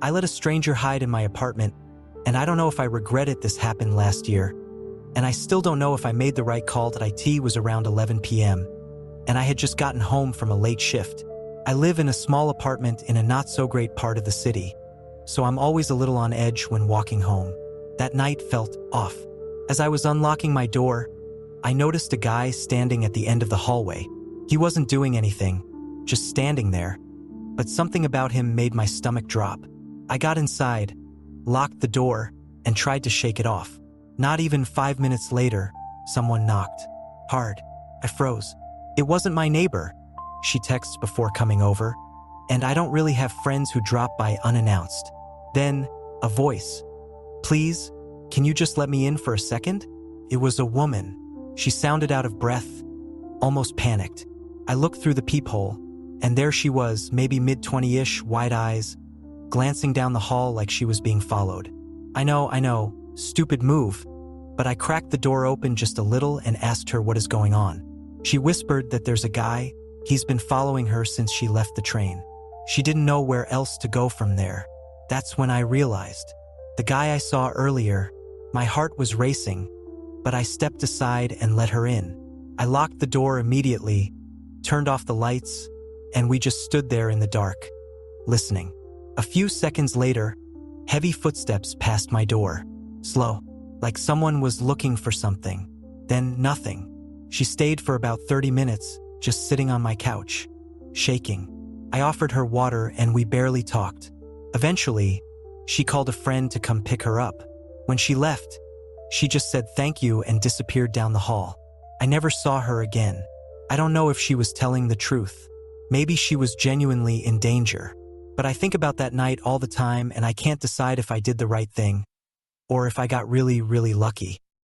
I let a stranger hide in my apartment, and I don't know if I regret it. This happened last year, and I still don't know if I made the right call. It was around 11 p.m., and I had just gotten home from a late shift. I live in a small apartment in a not-so-great part of the city, so I'm always a little on edge when walking home. That night felt off. As I was unlocking my door, I noticed a guy standing at the end of the hallway. He wasn't doing anything, just standing there, but something about him made my stomach drop. I got inside, locked the door, and tried to shake it off. Not even 5 minutes later, someone knocked. Hard. I froze. It wasn't my neighbor. She texts before coming over, and I don't really have friends who drop by unannounced. Then, a voice. Please, can you just let me in for a second? It was a woman. She sounded out of breath, almost panicked. I looked through the peephole, and there she was, maybe mid-20-ish, wide eyes, glancing down the hall like she was being followed. I know, stupid move, but I cracked the door open just a little and asked her what is going on. She whispered that there's a guy, he's been following her since she left the train. She didn't know where else to go from there. That's when I realized. The guy I saw earlier, my heart was racing, but I stepped aside and let her in. I locked the door immediately, turned off the lights, and we just stood there in the dark, listening. A few seconds later, heavy footsteps passed my door. Slow, like someone was looking for something. Then nothing. She stayed for about 30 minutes, just sitting on my couch, shaking. I offered her water and we barely talked. Eventually, she called a friend to come pick her up. When she left, she just said thank you and disappeared down the hall. I never saw her again. I don't know if she was telling the truth. Maybe she was genuinely in danger. But I think about that night all the time and I can't decide if I did the right thing or if I got really, really lucky.